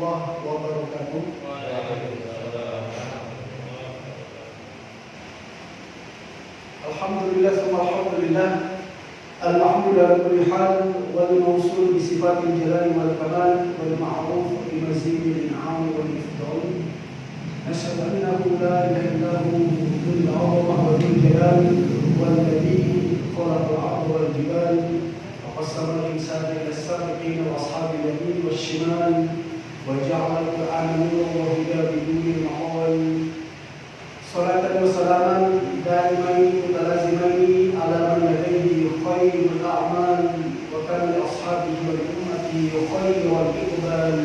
warahmatullahi wabarakatuh. Alhamdulillah, alhamdulillah. Alhamdulillah kulli hal wal mawsul bi sifatil jalali wal kamal wal ma'ruf bi mazidil in'am wal ifdal. Asyhadu annahu la ilaha illa hu dzul 'azamah wa dzul jalal wal ladzi khalaqa al-'arda wal jibal wa qassama al-insana ila as-sabiqin wa ashabil yamin wash shimal wa ja'ala al-qur'ana nuran wa hudan biduni ma'al. Salatan wa salaman daimain mutalazimain ala man ladayhi khairul a'mal wa kana li ashabihi wal ummati khairul iqbal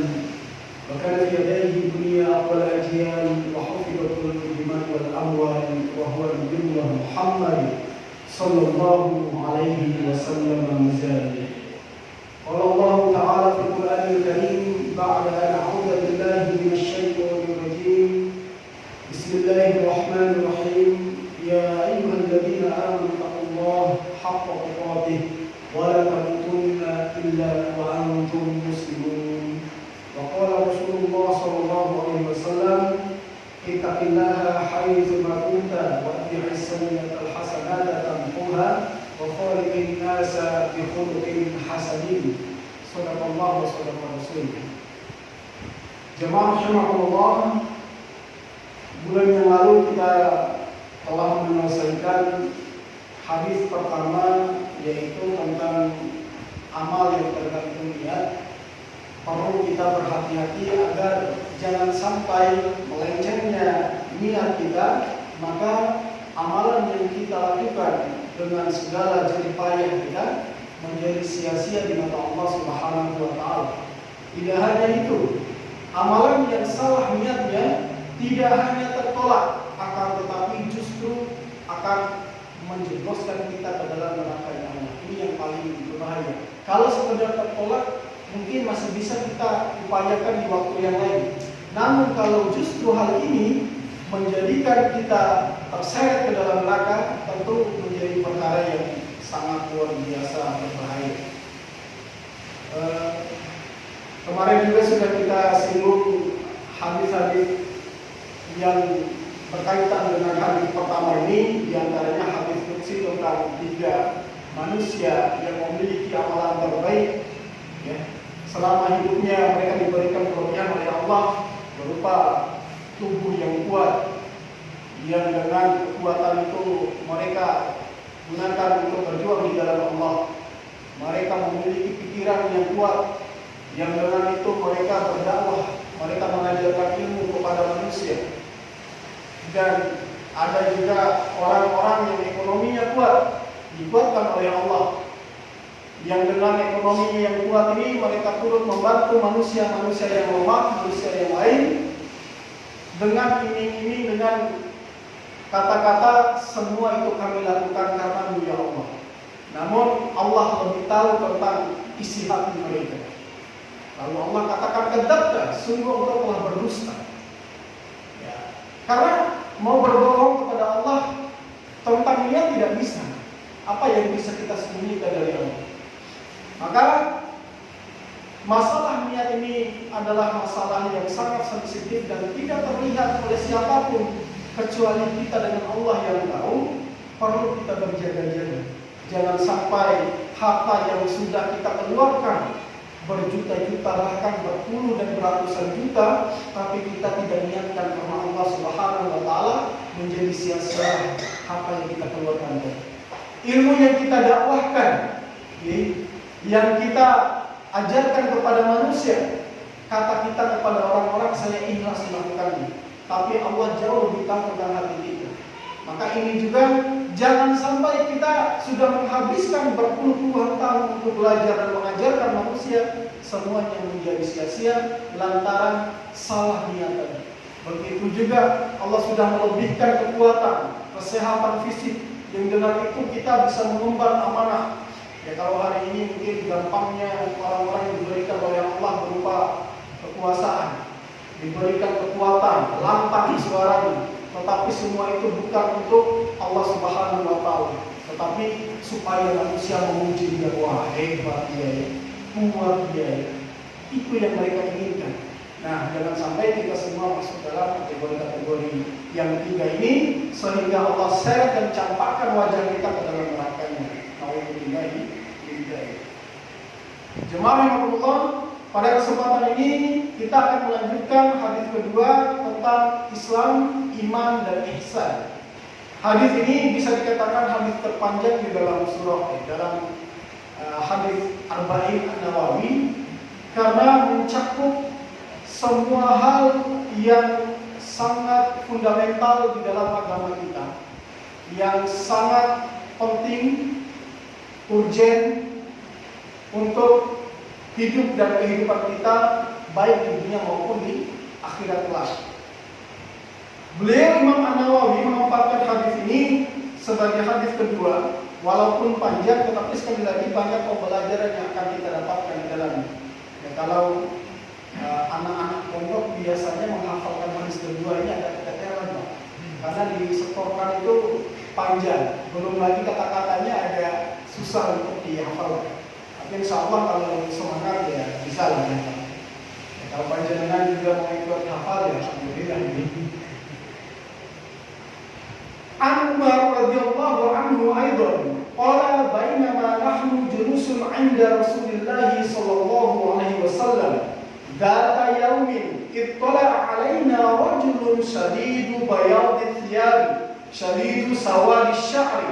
wa kana fi yadayhi dunya awwal ajyal wa hufizatul diman wal amwal wa huwa nabiyyu Muhammad sallallahu alaihi wasallam mizan. Qala Allah ta'ala fil Qur'anil Karim ba'da an a'udzu billahi minasy syaithanir rajim. Bismillahirrahmanirrahim. Ya ayyuhalladzina amanu taqullaha haqqa tuqatih wa la tamutunna illa wa antum muslimun. Wa qala Rasulullah sallallahu alaihi wasallam, ittaqillaha haitsu ma kunta wa atbi'is sayyi'atal hasanata tamhuha wa khaliqin nasa bi khuluqin hasanin. Shadaqallahu wa shadaqa rasulih. Jemaah rahimakumullah, bulan yang lalu kita telah menyelesaikan hadis pertama, yaitu tentang amal yang tergantung niat. Perlu kita berhati-hati agar jangan sampai melencengnya niat kita, maka amalan yang kita lakukan dengan segala jerih payah kita menjadi sia-sia di mata Allah Subhanahu wa taala. Tidak hanya itu, amalan yang salah niatnya tidak hanya tertolak, akan tetapi justru akan menjebloskan kita ke dalam neraka yang Allah. Ini yang paling berbahaya. Kalau sekedar tertolak, mungkin masih bisa kita upayakan di waktu yang lain. Namun kalau justru hal ini menjadikan kita terseret ke dalam neraka, tentu menjadi perkara yang sangat luar biasa berbahaya. Kemarin juga sudah kita singgung hadis-hadis yang berkaitan dengan hadis pertama ini, diantaranya hadis qudsi tentang 3 manusia yang memiliki amalan terbaik. Selama hidupnya mereka diberikan kelebihan oleh Allah berupa tubuh yang kuat, yang dengan kekuatan itu mereka gunakan untuk berjuang di jalan Allah. Mereka memiliki pikiran yang kuat, yang dengan itu mereka berdakwah, mereka mengajarkan ilmu kepada manusia. Dan ada juga orang-orang yang ekonominya kuat, dikuatkan oleh Allah, yang dengan ekonomi yang kuat ini mereka turut membantu manusia-manusia yang lemah, manusia yang lain, dengan iming-iming, dengan kata-kata semua itu kami lakukan karena ya Allah. Namun Allah lebih tahu tentang isi hati mereka. Lalu Allah katakan, kadzabta, sungguh engkau telah berdusta. Karena mau berbohong kepada Allah tentang niat tidak bisa. Apa yang bisa kita sembunyikan dari Allah? Maka masalah niat ini adalah masalah yang sangat sensitif dan tidak terlihat oleh siapapun kecuali kita dengan Allah yang tahu. Perlu kita berjaga-jaga. Jangan sampai harta yang sudah kita keluarkan berjuta-juta, bahkan berpuluh dan beratusan juta, tapi kita tidak niatkan karena Allah Subhanahu wa taala, menjadi sia-sia apa yang kita keluarkan. Ilmu yang kita dakwahkan, yang kita ajarkan kepada manusia, kata kita kepada orang-orang, saya ikhlas melakukannya, tapi Allah jauh lebih tahu tentang hati kita. Maka ini juga jangan sampai kita sudah menghabiskan berpuluh-puluhan tahun untuk belajar dan mengajarkan manusia, semuanya menjadi sia-sia lantaran salah niatan. Begitu juga Allah sudah melebihkan kekuatan, kesehatan fisik, yang dengan itu kita bisa mengemban amanah. Kalau hari ini mungkin gampangnya orang-orang yang diberikan oleh Allah berupa kekuasaan, diberikan kekuatan, lantang suaranya, tetapi semua itu bukan untuk Allah Subhanahu wa taala, tetapi supaya manusia memuji dia, wah hebat dia, kuat dia. Itu yang mereka inginkan. Nah, jangan sampai kita semua masuk dalam kategori-kategori yang ketiga ini, sehingga Allah seret dan campakkan wajah kita ke dalam nerakanya. Nauzubillahi min dzalik. Jemaah rahimahullah, pada kesempatan ini kita akan melanjutkan hadis kedua tentang Islam, iman, dan ihsan. Hadis ini bisa dikatakan hadis terpanjang di dalam surah, dalam hadis Arba'in An-Nawawi, karena mencakup semua hal yang sangat fundamental di dalam agama kita, yang sangat penting, urgen untuk hidup dan kehidupan kita, baik di dunia maupun di akhirat kelak. Beliau Imam An-Nawawi menempatkan hadis ini sebagai hadis kedua, walaupun panjang, tetapi sekali lagi banyak pembelajaran yang akan kita dapatkan di dalamnya. Ya, kalau anak-anak pondok biasanya menghafalkan hadis kedua ini agak keteteran, Pak. Karena disetorkan itu panjang, belum lagi kata-katanya agak susah untuk dihafalkan. Tapi insya Allah kalau semangat ya bisa lah ya. Kalau panjenengan juga mau ikut hafal ya alhamdulillah. An Umar radhiyallahu anhu aidan qala bainama nahnu julusun 'inda Rasulillah sallallahu alaihi wasallam ذات يوم اطلع علينا رجل شديد بياض الثياب شديد سواد الشعر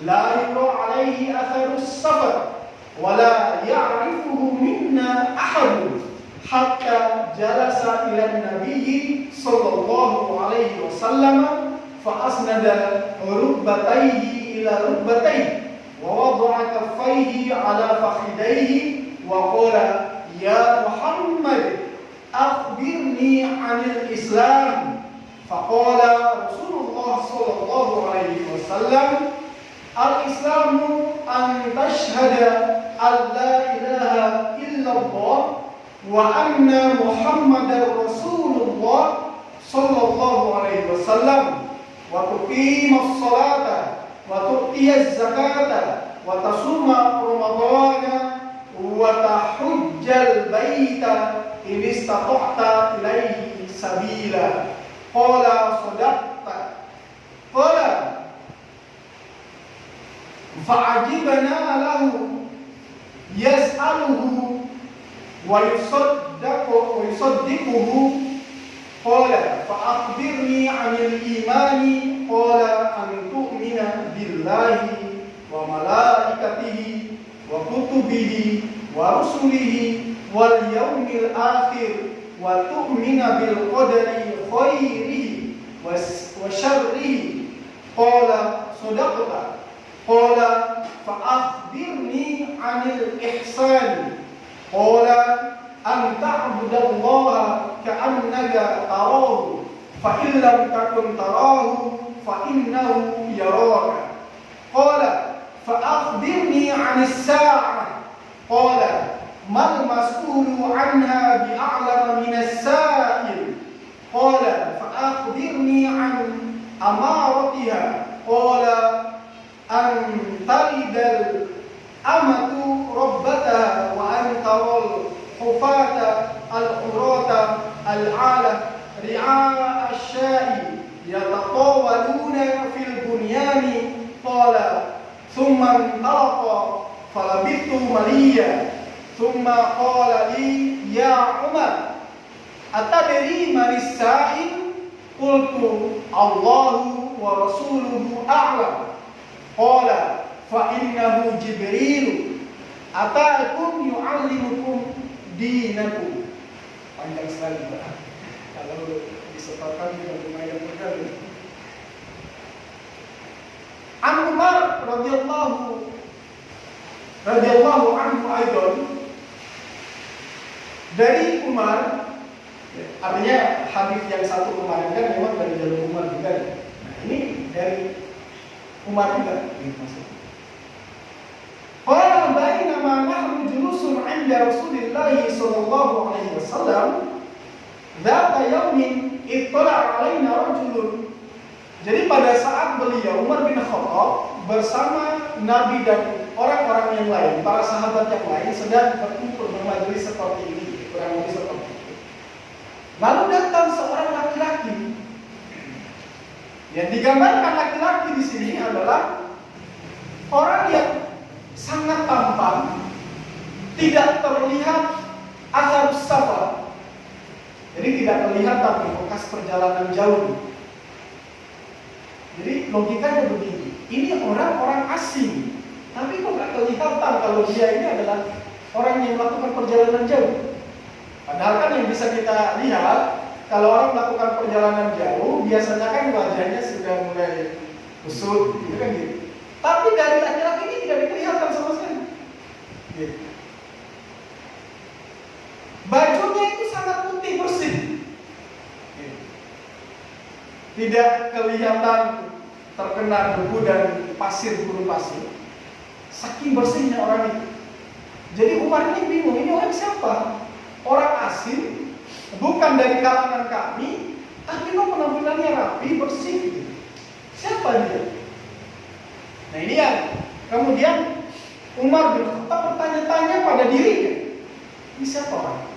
لا يرى عليه أثر السفر ولا يعرفه منا أحد حتى جلس إلى النبي صلى الله عليه وسلم فأسند ركبتيه إلى ركبتيه ووضع كفيه على فخذيه وقال يا محمد أخبرني عن الإسلام فقال رسول الله صلى الله عليه وسلم الإسلام أن تشهد أن لا إله إلا الله وأن محمدا رسول الله صلى الله عليه وسلم وتقيم الصلاة وتؤتي الزكاة وتصوم رمضان وتحج البيت إن استطعت إليه سبيلا قال صدقت قال فعجبنا له يسأله ويصدقه قال فأخبرني عن الإيمان قال أن تؤمن بالله وملائكته وكتبه ورسله واليوم الآخر وتؤمن بالقدر خيره وشره قال صدقت قال فأخبرني عن الإحسان قال أن تعبد الله كأنك تراه فإن لم تكن تراه فإنه يراك قال فأخبرني عن الساعة قال ما المسؤول عنها بأعلم من السائل قال فأخبرني عن أمارتها قال أن تلد الأمة ربتها وأن ترى الحفاة العراة العالة رعاء الشاء يتطاولون في البنيان قال ثم انطلق فلبثت مليا ثم قال لي يا عمر أتدري من السائل قلت الله ورسوله أعلم قال فإنه جبريل أتاكم يعلمكم دينكم. Panjang sekali Pak. Kalau disetorkan juga lumayan benar. An Umar radhiyallahu anhu aidan, dari Umar, artinya hadis yang satu kemarin kan memang dari jalur Umar juga. Nah ini dari Umar juga maksudnya. Qala bainama nahnu julusun 'inda Rasulillah sallallahu alaihi wasallam dzata yaumin ittala 'alaina rajulun. Jadi pada saat beliau Umar bin Khattab bersama Nabi dan orang-orang yang lain, para sahabat yang lain sedang berkumpul bermajelis seperti ini, kurang lebih seperti itu. Yang digambarkan laki-laki di sini adalah orang yang sangat tampan, tidak terlihat asar safar. Jadi tidak terlihat tapi bekas perjalanan jauh. Jadi logikanya begini, ini orang-orang asing, tapi kok gak kelihatan kalau dia ini adalah orang yang melakukan perjalanan jauh. Padahal kan yang bisa kita lihat, kalau orang melakukan perjalanan jauh, biasanya kan wajahnya sudah mulai kusut, gitu kan gitu. Tapi dari laki-laki ini tidak kelihatan sama sekali. Gitu. Bajunya itu sangat putih bersih. Gitu. Tidak kelihatan terkena debu dan pasir, gurun pasir. Saking bersihnya orang itu. Jadi Umar ini bingung, ini orang siapa? Orang asing, bukan dari kalangan kami, tapi kok penampilannya rapi, bersih gitu. Siapa dia? Nah ini yang kemudian Umar bin Khattab bertanya-tanya pada dirinya, ini siapa orang?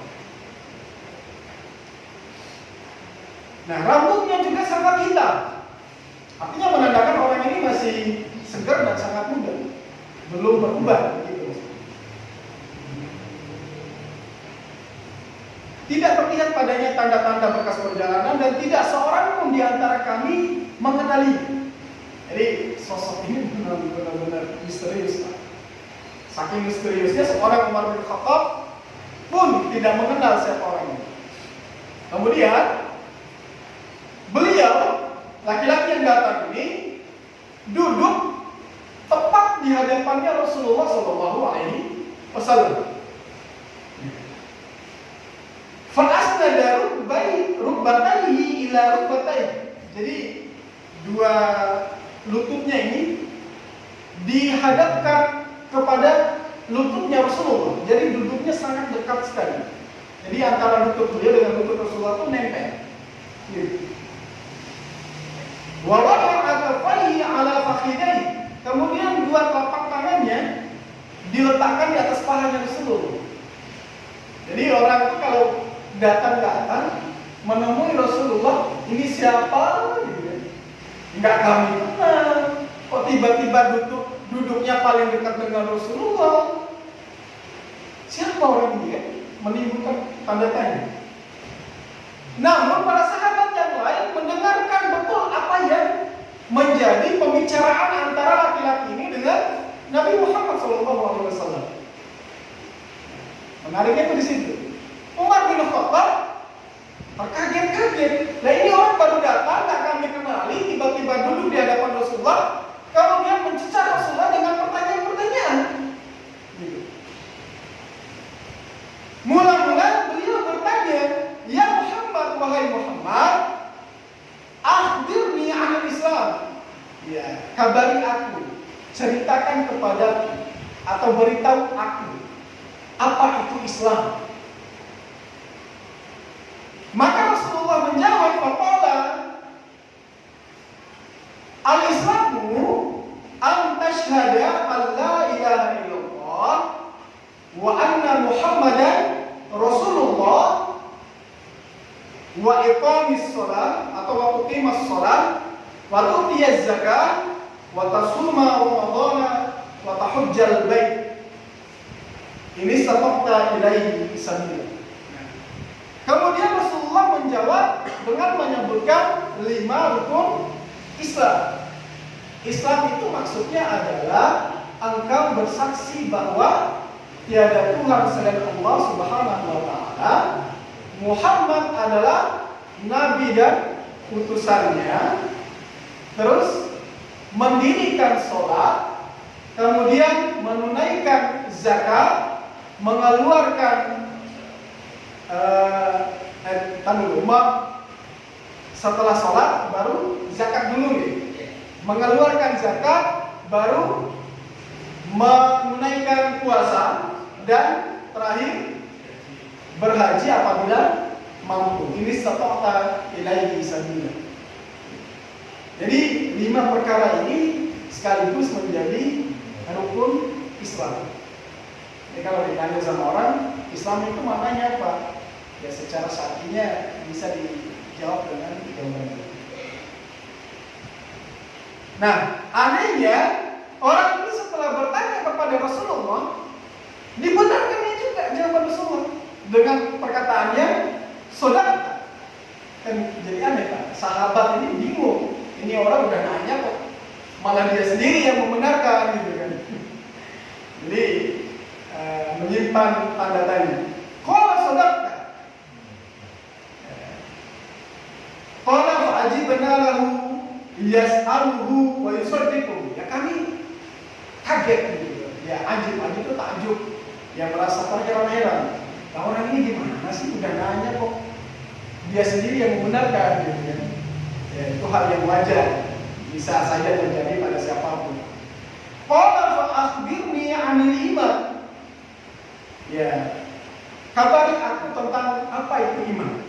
Nah rambutnya juga sangat hitam, artinya menandakan orang ini masih segar dan sangat muda, belum berubah begitu. Tidak terlihat padanya tanda-tanda bekas perjalanan dan tidak seorang pun di antara kami mengenali. Jadi sosok ini benar-benar misterius. Saking misteriusnya seorang Umar bin Khattab pun tidak mengenal siapa orang ini. Kemudian beliau, laki-laki yang datang ini, duduk tepat di hadapannya Rasulullah SAW. Fa'asnada rukbatayhi ila rukbatayhi. Jadi dua lututnya ini dihadapkan kepada lututnya Rasulullah. Jadi duduknya sangat dekat sekali. Jadi antara lutut beliau dengan lutut Rasulullah itu nempel. Wa wada'a kaffayhi ala fakhidayhi. Kemudian dua telapak tangannya diletakkan di atas pahanya Rasulullah. Jadi orang itu kalau datang menemui Rasulullah, ini siapa? Enggak kami kenal. Kok tiba-tiba duduknya paling dekat dengan Rasulullah? Siapa orang ini ya? Menimbulkan tanda tanya. Namun para sahabat yang lain mendengarkan betul apa yang menjadi pembicaraan antara laki-laki ini dengan Nabi Muhammad SAW. Menariknya itu di situ. Umar bin Khattab terkaget-kaget. Nah ini orang baru datang, tak kami kenali, tiba-tiba duduk di hadapan Rasulullah, kemudian mencecar Rasulullah dengan pertanyaan-pertanyaan. Gitu. Mula-mula beliau bertanya, ya Muhammad, wahai Muhammad, akhbirni anil Islam. Ya, kabari aku, ceritakan kepadaku atau beritahu aku apa itu Islam. Maka Rasulullah menjawab, faqala al-Islamu an tashhada an la ilaha illallah wa anna Muhammadan Rasulullah wa iqamis shalah atau wa tuqimas shalah wa tu'tiyaz zakah wa tasuma ramadhana wa tahujjal bait. Ini sabaqta ilaihi sabila. Kemudian Rasulullah menjawab dengan menyebutkan 5 rukun Islam. Islam itu maksudnya adalah engkau bersaksi bahwa tiada Tuhan selain Allah Subhanahu wa taala, Muhammad adalah nabi dan utusannya, terus mendirikan sholat, kemudian menunaikan zakat, mengeluarkan setelah sholat baru zakat dulu nih. Mengeluarkan zakat baru menunaikan puasa dan terakhir berhaji apabila mampu. Ini sabaqta ilaihi sabila. Jadi 5 perkara ini sekaligus menjadi rukun Islam. Jadi kalau ditanya sama orang, Islam itu maknanya apa? Ya secara syar'inya bisa dijawab dengan jawaban itu. Nah, anehnya orang ini setelah bertanya kepada Rasulullah, dibenarkannya juga jawaban Rasulullah dengan perkataannya sodaqta. Kan jadi aneh kan? Sahabat ini bingung. Ini orang udah nanya kok, malah dia sendiri yang membenarkan gitu kan. Jadi menyimpan tanda tanya. Qala sodaqta. Qala fa'ajibna lahu yas'aluhu wa yusaddiquhu. Ya kami kaget gitu. Ya ajib itu takjub. Yang merasa terheran-heran. Nah, orang ini gimana sih udah nanya kok dia sendiri yang membenarkan gitu kan. Ya, itu hal yang wajar. Bisa saja terjadi pada siapapun. Qala fa akhbirni 'anil iman. Ya. Kabari aku tentang apa itu iman.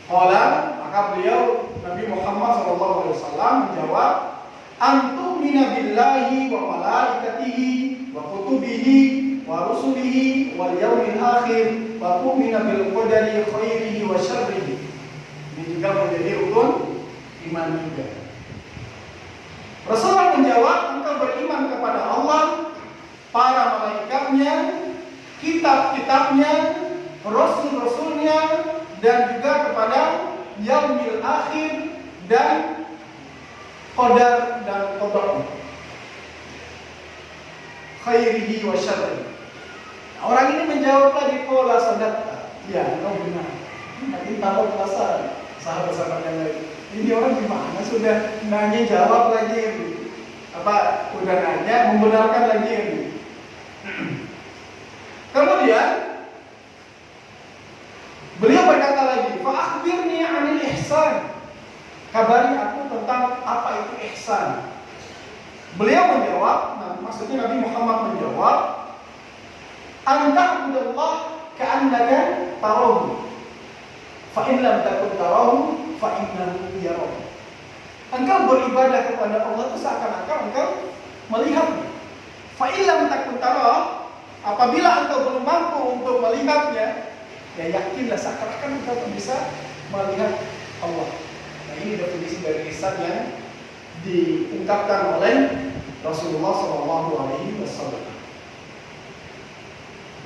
Qala, maka beliau Nabi Muhammad SAW menjawab, antumina billahi wa malaikatihi wa kutubihi wa rusulihi wal yaumil akhir wa tu'mina bil qadari khairihi wa syarrihi. Ini juga menjadi rukun iman juga. Rasulullah menjawab, engkau beriman kepada Allah, para malaikatnya, kitab-kitabnya, rasul-rasulnya, dan juga kepada yaumil akhir dan qadar dan qadar khairihi wa syarrihi. Orang ini menjawab lagi, qala sadaqta. Ya, engkau benar. Nanti tambah perasaan sahabat-sahabat yang lain. Ini orang gimana sudah nanya jawab lagi ini. Apa udah nanya membenarkan lagi ini. Kemudian beliau berkata lagi, fa akhbirni 'anil ihsan. Kabari aku tentang apa itu ihsan. Beliau menjawab, maksudnya Nabi Muhammad menjawab, anta'budallah ka'annaka tarahu. Fa in lam takun tarahu fa innahu yarahu. Engkau beribadah kepada Allah itu seakan-akan engkau melihatnya. Fa in lam takun tarahu, apabila engkau belum mampu untuk melihatnya, ya yakinlah seakan-akan engkau bisa melihat Allah. Nah, ini definisi dari ihsan yang diungkapkan oleh Rasulullah SAW.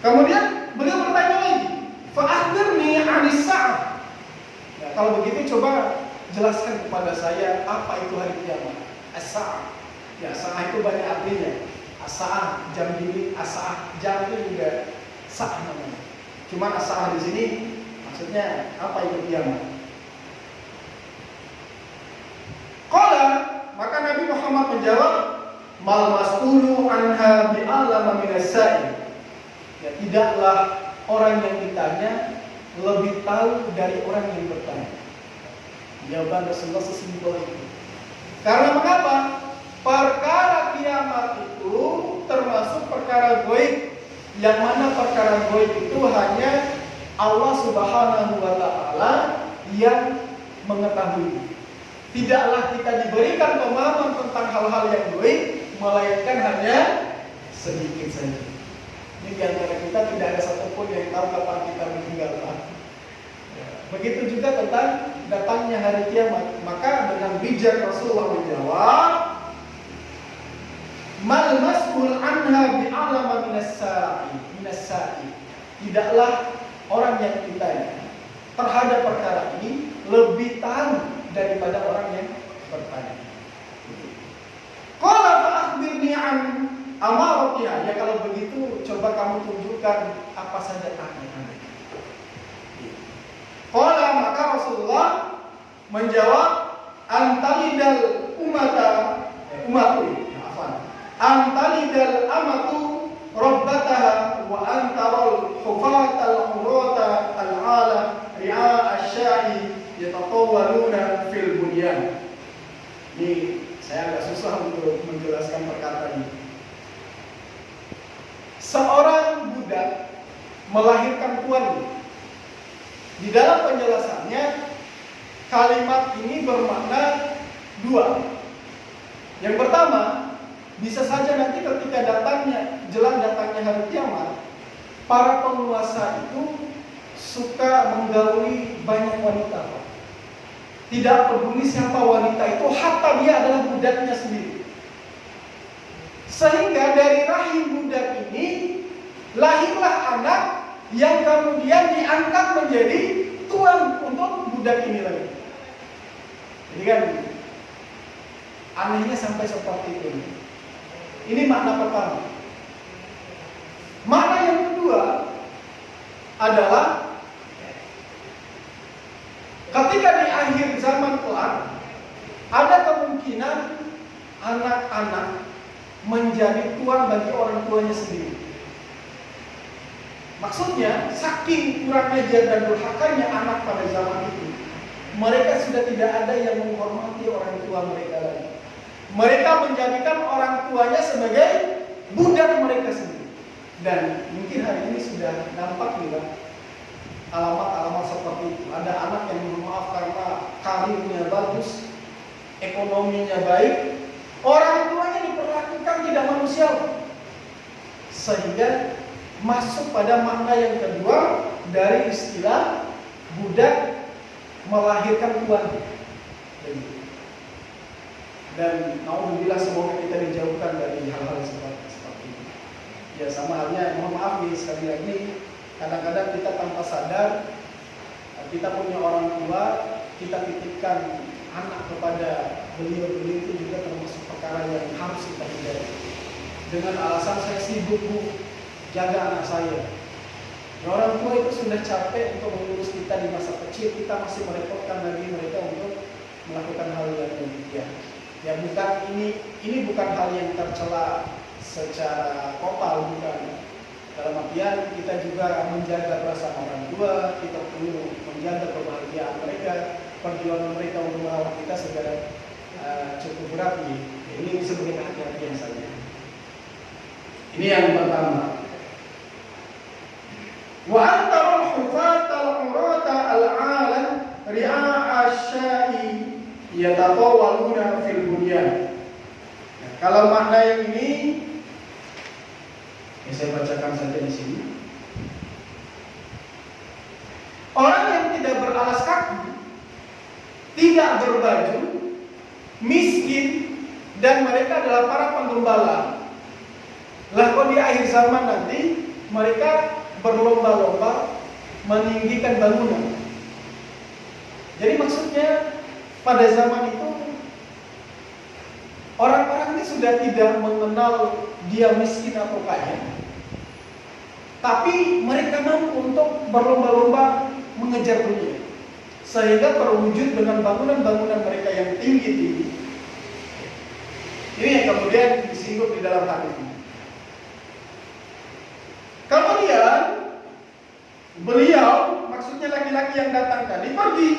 Kemudian beliau bertanya lagi, fa akhbirni 'anis sa'ah. Ya, kalau begitu coba jelaskan kepada saya apa itu hari kiamat. As-sa'ah. Ya, sa'ah itu banyak artinya. As-sa'ah jam dini, as-sa'ah jam itu juga sa'ah namanya. Cuma as-sa'ah di sini maksudnya apa itu kiamat? Qala, maka Nabi Muhammad menjawab, mal mas'ulu anha bi'alama minas sa'il. Ya, tidaklah orang yang ditanya lebih tahu dari orang yang bertanya. Jawaban Rasulullah sesimpel itu. Karena mengapa? Perkara kiamat itu termasuk perkara gaib, yang mana perkara gaib itu hanya Allah Subhanahu wa taala yang mengetahui. Tidaklah kita diberikan pemahaman tentang hal-hal yang gaib, melainkan hanya sedikit saja. Ini di antara kita tidak ada satupun yang tahu kapan kita meninggal. Begitu juga tentang datangnya hari kiamat. Maka dengan bijak Rasulullah menjawab, mal mas'ul anha bi'alama minas sa'i. Tidaklah orang yang ditanya terhadap perkara ini lebih tahu daripada orang yang bertanya. Qala fa akhbirni 'an amaratiha. Ya kalau begitu coba kamu tunjukkan apa saja tanda-tanda. Qala, maka Rasulullah menjawab, antalidal antalidal amatu rabbataha wa antaral hufatal urata al-ala ri'a asy-sya'i yatatawwaluna fil bunyan. Ini saya agak susah untuk menjelaskan perkataan ini. Seorang budak melahirkan tuannya. Di dalam penjelasannya, kalimat ini bermakna dua. Yang pertama, bisa saja nanti ketika jelang datangnya hari kiamat, para penguasa itu suka menggauli banyak wanita. Tidak peduli siapa wanita itu, hatta dia adalah budaknya sendiri. Sehingga dari rahim budak ini lahirlah anak yang kemudian diangkat menjadi tuan untuk budak ini lagi. Jadi kan anehnya sampai seperti itu. Ini makna pertama. Makna yang kedua adalah ketika di akhir zaman kelak ada kemungkinan anak-anak menjadi tuan bagi orang tuanya sendiri. Maksudnya, saking kurang ajar dan durhakanya anak pada zaman itu, mereka sudah tidak ada yang menghormati orang tua mereka lagi. Mereka menjadikan orang tuanya sebagai budak mereka sendiri. Dan mungkin hari ini sudah nampak juga alamat-alamat seperti itu. Ada anak yang mohon maaf karena karirnya bagus, ekonominya baik, orang tuanya diperlakukan tidak manusiawi. Sehingga masuk pada makna yang kedua dari istilah budak melahirkan tuan. Dan alhamdulillah semoga kita dijauhkan dari hal-hal seperti itu. Ya sama halnya, mohon maaf nih sekali lagi, kadang-kadang kita tanpa sadar kita punya orang tua, kita titipkan anak kepada beliau itu juga termasuk perkara yang harus kita hindari. Dengan alasan saya sibuk bu, jaga anak saya. Ya, orang tua itu sudah capek untuk mengurus kita di masa kecil, kita masih merepotkan lagi mereka untuk melakukan hal yang demikian. Ya bukan ini bukan hal yang tercela secara total, bukan. Dalam artian kita juga menjaga perasaan orang tua, kita perlu menjaga kebahagiaan mereka, perjuangan mereka untuk merawat kita segera cukup berat nih. Ini sebagai hati-hatian saja. Ini yang pertama. Wa antarul hufata al-urata al-alam ri'a asya'i yatatawaluna fil bunyan. Nah, kalau makna yang ini saya bacakan saja di sini. Orang yang tidak beralas kaki, tidak berbaju, miskin, dan mereka adalah para penggembala. Lalu di akhir zaman nanti mereka berlomba-lomba meninggikan bangunan. Jadi maksudnya pada zaman itu orang-orang ini sudah tidak mengenal dia miskin atau kaya, tapi mereka mampu untuk berlomba-lomba mengejar dunia, sehingga terwujud dengan bangunan-bangunan mereka yang tinggi-tinggi. Ini yang kemudian disinggung di dalam hadis ini. Kemudian beliau, maksudnya laki-laki yang datang tadi, pergi.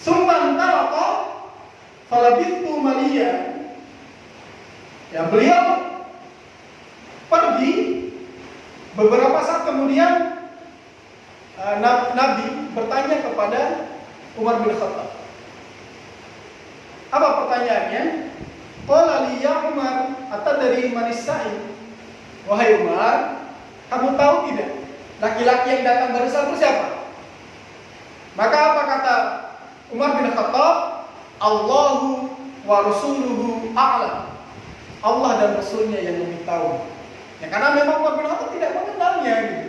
Summan talaqa falabithu maliya. Ya, beliau pergi. Beberapa saat kemudian Nabi bertanya kepada Umar bin Khattab. Apa pertanyaannya? Qala li ya Umar atadri manis sa'i. Wahai Umar, kamu tahu tidak laki-laki yang datang barusan itu siapa? Maka apa kata Umar bin Khattab? Allahu wa rasuluhu a'lam. Allah dan Rasulnya yang lebih tahu. Ya, karena memang Umar bin Khattab tidak mengenalnya gitu.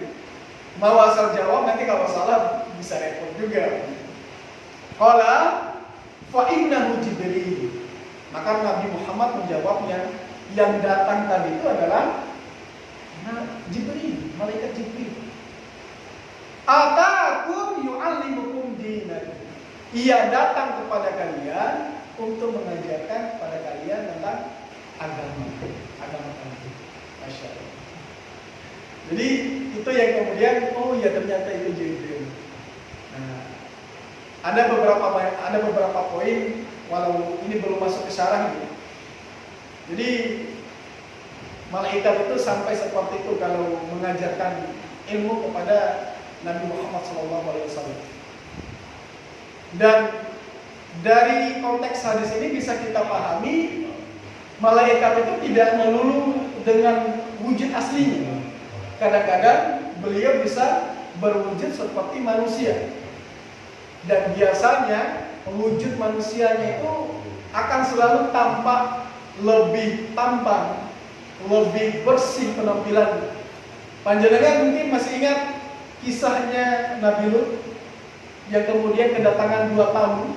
Mau asal jawab nanti kalau salah bisa repot juga. Qala fa innahu Jibril. Maka Nabi Muhammad menjawabnya, yang datang tadi itu adalah Jibril, malaikat Jibril. Atakum yu'allimukum dinakum. Ia datang kepada kalian untuk mengajarkan kepada kalian tentang agama kalian. Masya Allah. Jadi itu yang kemudian, oh ya ternyata itu Jibril. Nah, ada beberapa poin, walau ini belum masuk ke syarah gitu. Jadi malaikat itu sampai seperti itu kalau mengajarkan ilmu kepada Nabi Muhammad SAW. Dan dari konteks hadis ini bisa kita pahami, malaikat itu tidak melulu dengan wujud aslinya. Kadang-kadang beliau bisa berwujud seperti manusia. Dan biasanya wujud manusianya itu akan selalu tampak lebih tampan, lebih bersih penampilan. Panjenengan mungkin masih ingat kisahnya Nabi Lut yang kemudian kedatangan dua tamu.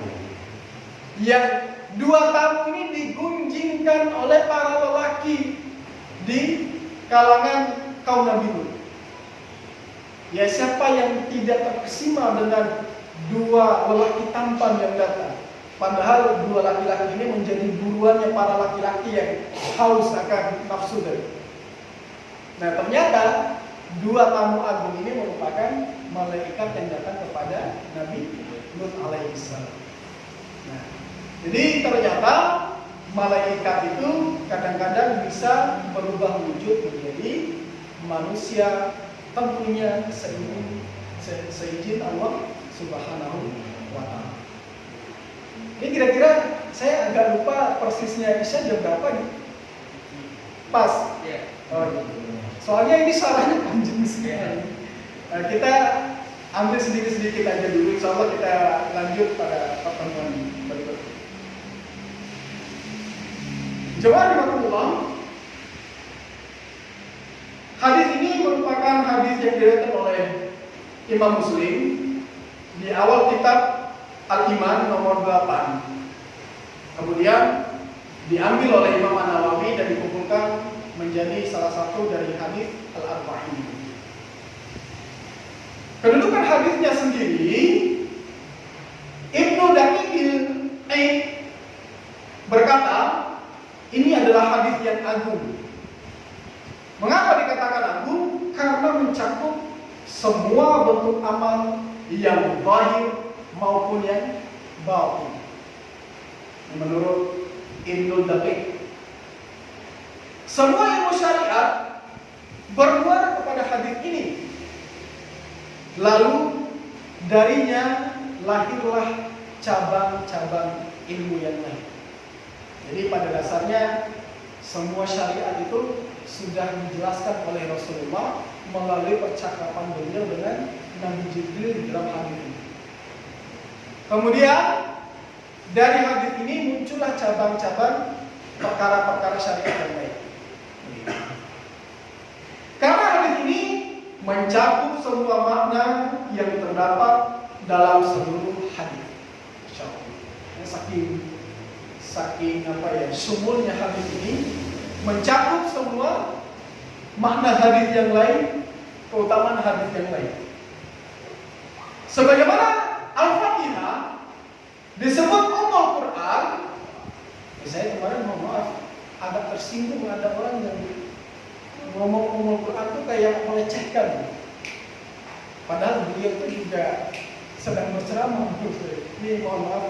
Yang dua tamu ini digunjingkan oleh para lelaki di kalangan kaum Nabi Lut. Ya, siapa yang tidak terkesima dengan dua lelaki tampan yang datang? Padahal dua laki-laki ini menjadi buruannya para laki-laki yang haus akan nafsu dari. Nah, ternyata dua tamu agung ini merupakan malaikat yang datang kepada Nabi Lut alaihissalam. Nah, jadi ternyata malaikat itu kadang-kadang bisa berubah wujud menjadi manusia, tentunya seizin Allah Subhanahu wa ta'ala. Ini kira-kira saya agak lupa persisnya Isya jam berapa nih? Pas? Oh, iya. Soalnya ini salahnya panjang sekali. Nah, kita ambil sedikit-sedikit aja dulu, insya Allah kita lanjut pada pertemuan berikutnya. Jemaah rahmatullah, hadis ini merupakan hadis yang diriwayatkan oleh Imam Muslim di awal kitab Al-Iman nomor 8. Kemudian diambil oleh Imam An-Nawawi dan dikumpulkan menjadi salah satu dari hadis Al-Arba'in. Kedudukan hadisnya sendiri, Ibnu Daqiqil Aid berkata, ini adalah hadis yang agung. Mengapa dikatakan agung? Karena mencakup semua bentuk amal yang zahir maupun yang batin. Menurut Ibnu Daqiq, semua ilmu syariat bermuara kepada hadis ini. Lalu darinya lahirlah cabang-cabang ilmu yang lain. Jadi pada dasarnya semua syariat itu sudah dijelaskan oleh Rasulullah melalui percakapan beliau dengan Nabi Jibril di dalam hadis ini. Kemudian dari hadis ini muncullah cabang-cabang perkara-perkara syariat yang lain. Karena hadis ini mencakup semua makna yang terdapat dalam seluruh hadis. Saking sumulnya hadis ini mencakup semua makna hadis yang lain, keutamaan hadis yang lain. Sebagaimana Al-Fatihah disebut Ummul Quran, saya kemarin mohon maaf agak tersinggung ada orang yang ngomong Ummul Quran itu kayak melecehkan. Padahal beliau itu juga sedang berceramah. Ini mohon maaf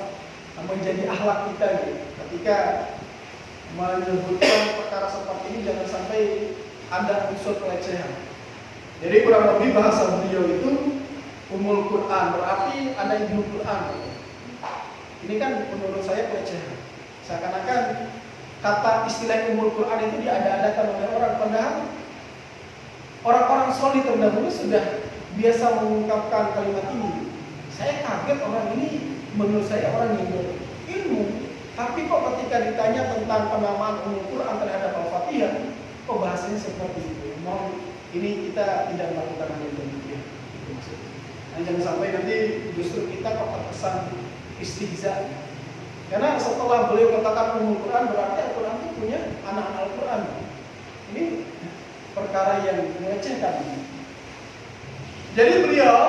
menjadi akhlak kita gitu. Ketika menyebutkan perkara seperti ini jangan sampai ada unsur pelecehan. Jadi kurang lebih bahasa beliau itu Ummul Quran berarti ada Ibnu Quran. Ini kan menurut saya pelecehan. Seakan-akan kata istilah Ummul Quran itu diada-adakan oleh orang, padahal orang-orang soleh terdahulu sudah biasa mengungkapkan kalimat ini. Saya kaget orang ini, menurut saya orang yang berilmu, tapi kok ketika ditanya tentang penamaan Ummul Quran terhadap Al-Fatihah, kok bahasanya seperti itu. Ini kita tidak melakukan hal yang demikian. Nah, jangan sampai nanti justru kita kok terkesan istihza. Karena setelah beliau katakan Ummul Quran berarti Al-Quran itu punya anak-anak Al-Quran. Ini perkara yang melecehkan. Jadi beliau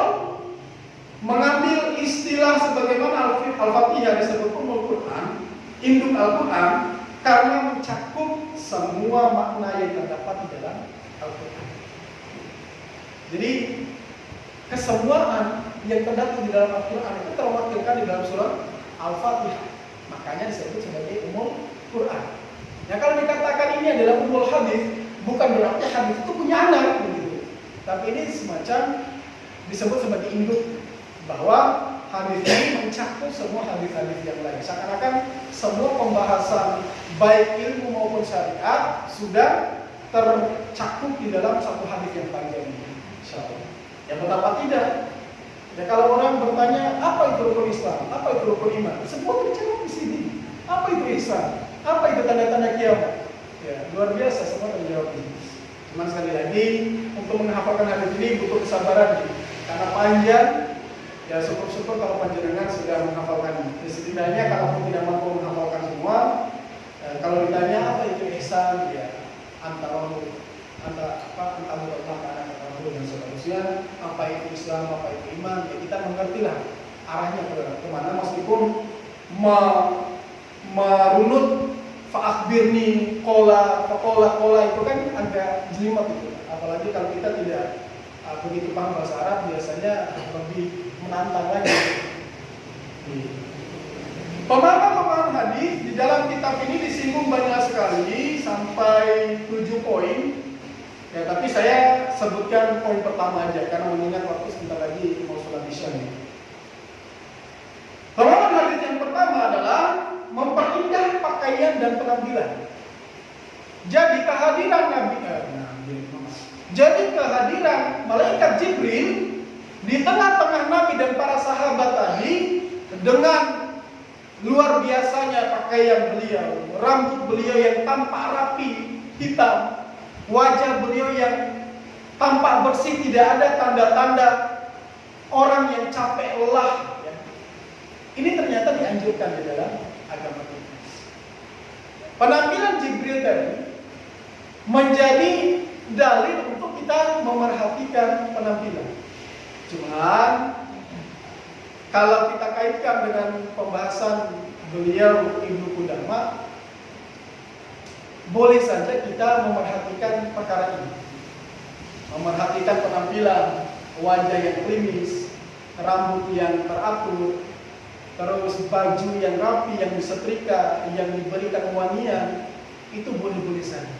mengambil istilah sebagaimana Al-Fatihah disebut Ummul Quran, induk Al-Quran, karena mencakup semua makna yang terdapat di dalam Al-Quran. Jadi kesemuaan yang terdapat di dalam Al-Quran itu terwakilkan di dalam surat Al-Fatihah. Makanya disebut sebagai Ummul Quran. Nah, kalau dikatakan ini adalah Ummul Hadis, bukan berarti hadis itu punya anak begitu. Tapi ini semacam disebut sebagai induk, bahwa hadis ini mencakup semua hadis-hadis yang lain. Seakan-akan semua pembahasan baik ilmu maupun syariat sudah tercakup di dalam satu hadis yang panjang ini. Insyaallah. Yang betapa tidak, Ya kalau orang bertanya, apa itu rukun Islam? Apa itu rukun iman? Semua terjawab di sini. Apa itu ihsan? Apa itu tanda-tanda kiamat? Ya, luar biasa semua terjawab ini. Cuman sekali lagi, untuk menghafalkan hadis ini butuh kesabaran nih. Karena panjang, ya syukur-syukur kalau panjenengan sudah menghafalkan. Setidaknya kalau tidak mampu menghafalkan semua, kalau ditanya apa itu ihsan, ya antara dan seterusnya, apa itu Islam, apa itu iman, ya kita mengerti lah arahnya kemana, meskipun merunut fa'akhbirni kola itu kan agak jelimet gitu. Apalagi kalau kita tidak begitu paham bahasa Arab, biasanya lebih menantang lagi. Pemahaman hadis di dalam kitab ini disinggung banyak sekali sampai 7 poin. Ya, tapi saya sebutkan poin pertama aja karena mengingat waktu sebentar lagi mau sholat isya nih. Pemahaman hadis yang pertama adalah memperindah pakaian dan penampilan. Jadi kehadiran malaikat Jibril di tengah-tengah Nabi dan para sahabat tadi dengan luar biasanya pakaian beliau, rambut beliau yang tampak rapi, hitam, wajah beliau yang tampak bersih, tidak ada tanda-tanda orang yang capek lelah. Ini ternyata dianjurkan di dalam agama kita. Penampilan Jibril tadi menjadi dalil untuk kita memerhatikan penampilan. Cuman kalau kita kaitkan dengan pembahasan beliau Ibnu Qudamah, boleh saja kita memerhatikan perkara ini. Memerhatikan penampilan, wajah yang klimis, rambut yang teratur, terus baju yang rapi, yang disetrika, yang diberikan wangian, itu boleh-boleh saja.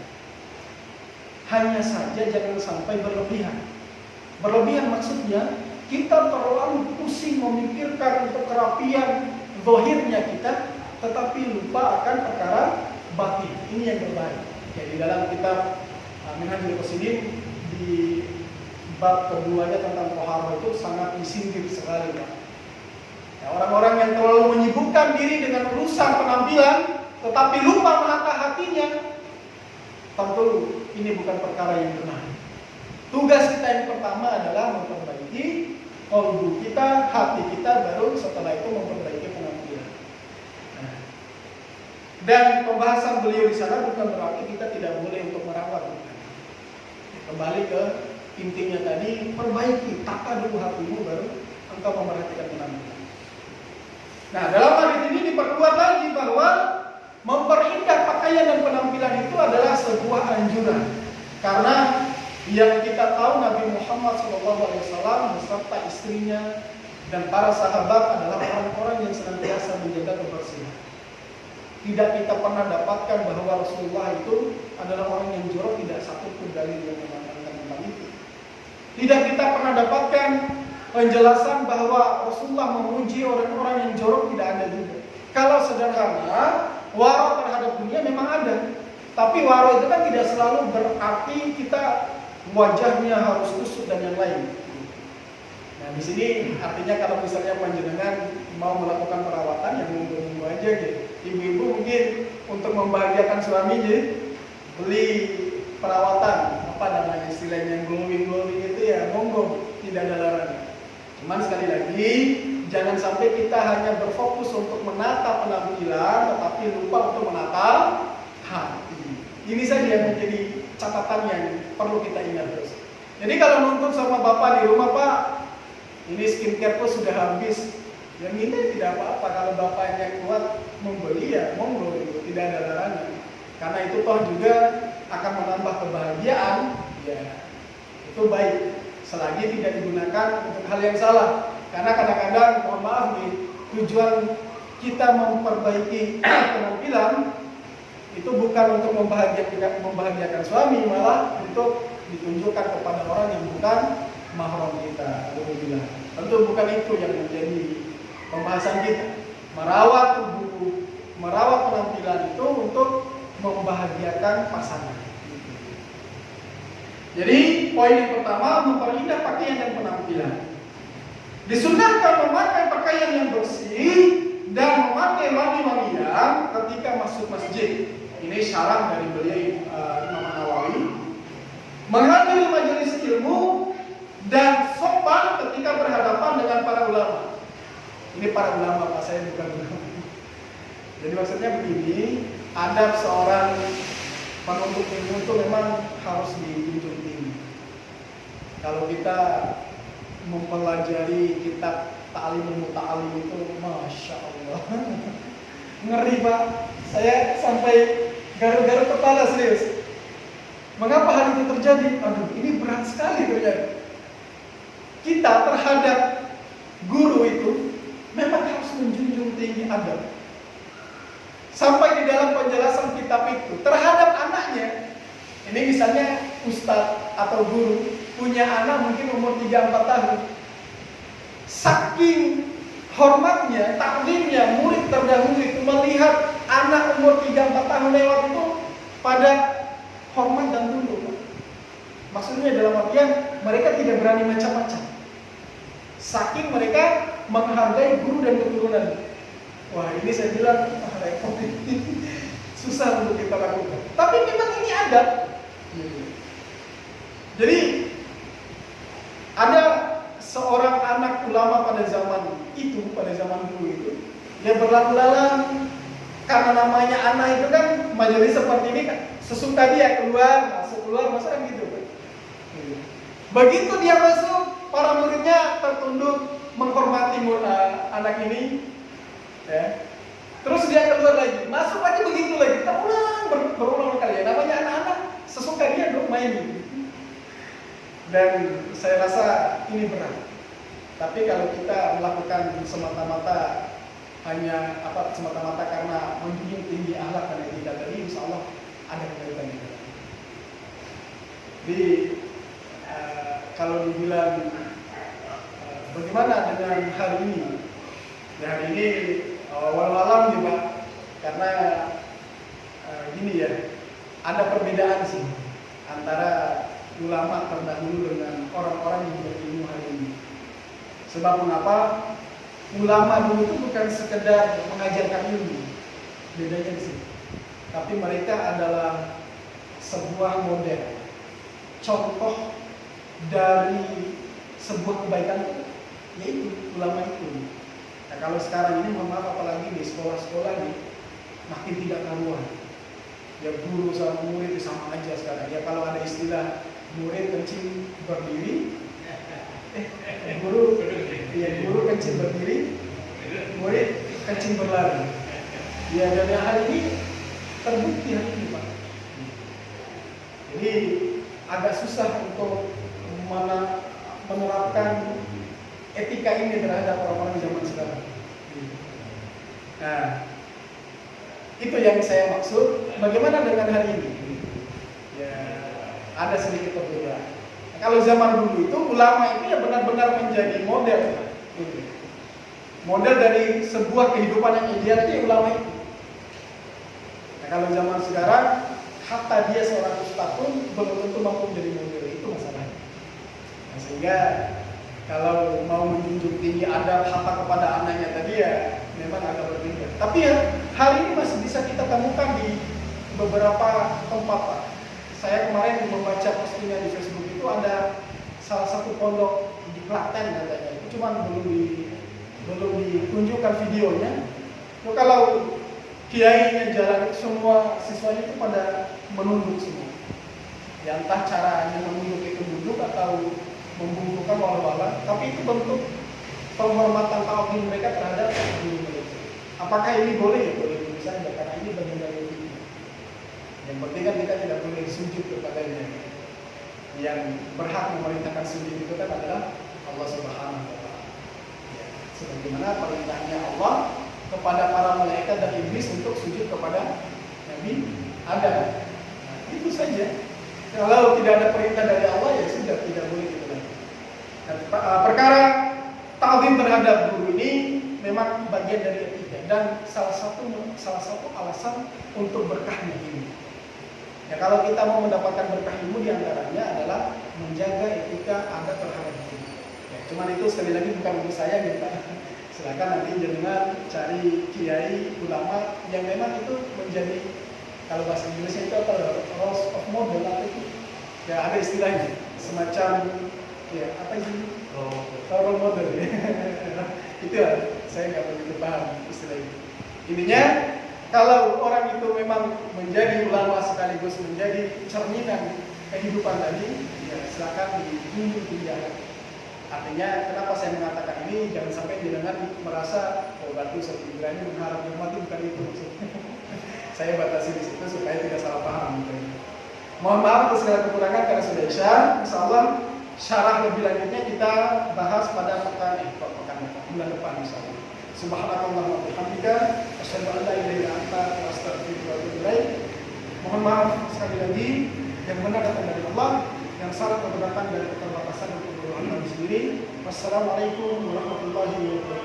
Hanya saja jangan sampai berlebihan. Berlebihan maksudnya kita terlalu pusing memikirkan untuk kerapian zahirnya kita, tetapi lupa akan perkara batin. Ini yang berbahaya. Jadi dalam kitab Minhajul Qasidin di bab keduanya tentang tohara itu sangat disindir sekali, Pak. Ya, orang-orang yang terlalu menyibukkan diri dengan urusan penampilan, tetapi lupa menata hatinya, tentu ini bukan perkara yang benar. Tugas kita yang pertama adalah memperbaiki qalbu kita, hati kita, baru setelah itu memperbaiki penampilan. Dan pembahasan beliau di sana bukan berarti kita tidak boleh untuk merawat. Kembali ke intinya tadi, perbaiki, tata dulu hatimu, baru engkau memperhatikan penampilan. Nah, dalam hadis ini diperkuat lagi bahwa memperindah pakaian dan penampilan itu adalah sebuah anjuran. Karena yang kita tahu Nabi Muhammad SAW beserta istrinya dan para sahabat adalah orang-orang yang senantiasa menjaga kebersihan. Tidak kita pernah dapatkan bahwa Rasulullah itu adalah orang yang jorok, tidak satu pun dalil yang mengatakan tentang itu. Tidak kita pernah dapatkan penjelasan bahwa Rasulullah memuji orang-orang yang jorok, tidak ada juga. Kalau sederhana, waro terhadap dunia memang ada. Tapi waro itu kan tidak selalu berarti kita wajahnya harus kusut dan yang lain. Nah, di sini artinya kalau misalnya panjenengan mau melakukan perawatan, yang monggo aja gitu. Ibu-ibu mungkin untuk membahagiakan suaminya beli perawatan, apa namanya istilahnya, glowing itu ya monggo, tidak ada larangan. Cuman sekali lagi jangan sampai kita hanya berfokus untuk menata penampilan tetapi lupa untuk menata hati. Ini saja yang menjadi catatan yang perlu kita ingat terus. Jadi kalau nuntut sama bapak di rumah, Pak, ini skincare tuh sudah habis, ya minta tidak apa-apa. Kalau bapaknya kuat membeli ya monggo, tidak ada larangan. Karena itu toh juga akan menambah kebahagiaan, ya itu baik. Selagi tidak digunakan untuk hal yang salah. Karena kadang-kadang, mohon maaf nih, tujuan kita memperbaiki penampilan itu bukan untuk membahagiakan suami, malah untuk ditunjukkan kepada orang yang bukan mahram kita. Alhamdulillah. Tentu bukan itu yang menjadi pembahasan kita. Merawat tubuh, merawat penampilan itu untuk membahagiakan pasangan. Jadi poin yang pertama, memperindah pakaian dan penampilan. Disunahkan memakai pakaian yang bersih dan memakai wangi-wangian ketika masuk masjid. Ini syarat dari beliau Imam Nawawi. Menghadiri majelis ilmu dan sopan ketika berhadapan dengan para ulama. Ini para ulama, Pak, saya bukan ulama. Jadi maksudnya begini, adab seorang penuntut ilmu itu memang harus dijunjung tinggi. Kalau kita mempelajari kitab Ta'limul Muta'allim itu, Masya Allah, ngeri Pak. Saya sampai garuk-garuk kepala, serius. Mengapa hal itu terjadi? Aduh, ini berat sekali terjadi. Kita terhadap guru itu memang harus menjunjung tinggi adab. Sampai di dalam penjelasan kitab itu terhadap anaknya. Ini misalnya ustadz atau guru punya anak mungkin umur 3-4 tahun. Saking hormatnya, taklimnya murid terdahulu itu melihat anak umur 3-4 tahun lewat itu pada hormat dan tunduk. Maksudnya dalam artian mereka tidak berani macam-macam. Saking mereka menghargai guru dan keturunan. Wah, ini saya bilang repot, susah untuk kita lakukan. Tapi memang ini adab. Jadi ada seorang anak ulama pada zaman dulu itu, dia berlalu lalang karena namanya anak itu kan majelis seperti ini kan, sesuka dia keluar, masuk kan gitu. Begitu dia masuk, para muridnya tertunduk menghormati anak ini. Ya. Terus dia keluar lagi, masuk lagi begitu lagi, kita berulang kali ya. Namanya anak-anak sesuka dia untuk main. Dan saya rasa ini berat. Tapi kalau kita melakukan semata-mata karena menjunjung tinggi akhlak dan etika tadi, insya Allah ada kebaikan. Jadi kalau dibilang bagaimana dengan hari ini? Ya, hari ini walau juga karena gini ya, ada perbedaan sih antara ulama terdahulu dengan orang-orang yang berilmu hari ini. Sebab mengapa? Ulama dulu itu bukan sekedar mengajarkan ilmu, bedanya di sini. Tapi mereka adalah sebuah model, contoh dari sebuah kebaikan, yaitu ulama itu. Nah, kalau sekarang ini mohon maaf, apalagi di sekolah-sekolah nih makin tidak karuan. Ya guru sama murid sama aja sekarang. Ya kalau ada istilah murid kencing berdiri, guru kencing berdiri, murid kencing berlari. Ya, dan hal ini terbukti hari ini, Pak. Jadi agak susah untuk menerapkan etika ini terhadap orang-orang zaman sekarang. Nah, itu yang saya maksud. Bagaimana dengan hari ini? Ya, ada sedikit berbeda. Nah, kalau zaman dulu itu ulama itu ya benar-benar menjadi model. Model dari sebuah kehidupan yang ideal itu ulama itu. Nah, kalau zaman sekarang, hatta dia seorang ustaz pun belum tentu mampu menjadi model, itu masalahnya. Nah, sehingga kalau mau menjunjung tinggi adab hatta kepada anaknya tadi ya memang agak berbeda. Tapi ya hari ini masih bisa kita temukan di beberapa tempat, Pak. Saya kemarin membaca postingan di Facebook itu ada salah satu pondok di Klaten katanya. Itu cuma belum ditunjukkan videonya. Nah, kalau kiainya jalan semua siswanya itu pada menunduk semua. Ya entah caranya menunduk itu duduk atau membungkukkan wala-wala, tapi itu bentuk penghormatan ta'zim mereka terhadap guru mereka. Apakah ini boleh? Ya boleh saja, karena ini bagian dari itu. Yang penting kan kita tidak boleh sujud kepadanya. Yang berhak memerintahkan sujud itu kan adalah Allah Subhanahu wa Ta'ala. Ya, sebagaimana perintahnya Allah kepada para malaikat dan iblis untuk sujud kepada Nabi Adam. Nah, itu saja. Kalau tidak ada perintah dari Allah, ya sudah, tidak boleh kita lakukan. Nah, perkara ta'zim terhadap guru ini memang bagian dari etika dan salah satu alasan untuk berkahnya ini. Ya, kalau kita mau mendapatkan berkah ilmu, diantaranya adalah menjaga etika adab terhadap guru. Ya. Cuman itu sekali lagi bukan untuk saya minta. Silakan nanti jenengan cari kiai ulama yang memang itu menjadi, kalau bahasa Inggrisnya itu apa, role of model atau itu ya ada istilahnya semacam ya apa itu role model ya. Itu ya, saya nggak begitu paham istilah itu. Intinya kalau orang itu memang menjadi ulama sekaligus menjadi cerminan kehidupan tadi, ya silakan dijunjung tinggi. Artinya kenapa saya mengatakan ini, jangan sampai jenengan merasa oh berarti Ustaz Ibrahim mengharap mati, bukan itu maksudnya. Saya batasi di situ supaya tidak salah paham. Mohon maaf atas segala kekurangan karena sudah isya. Insyaallah syarah lebih lanjutnya kita bahas pada bulan depan insyaallah. Subhanakallahumma wa bihamdika asyhadu an la ilaha illa anta astaghfiruka wa atubu ilaik. Mohon maaf sekali lagi, yang benar datang dari Allah, yang salah keberatan dari keterbatasan dan kekurangan kami sendiri. Wassalamualaikum warahmatullahi wabarakatuh.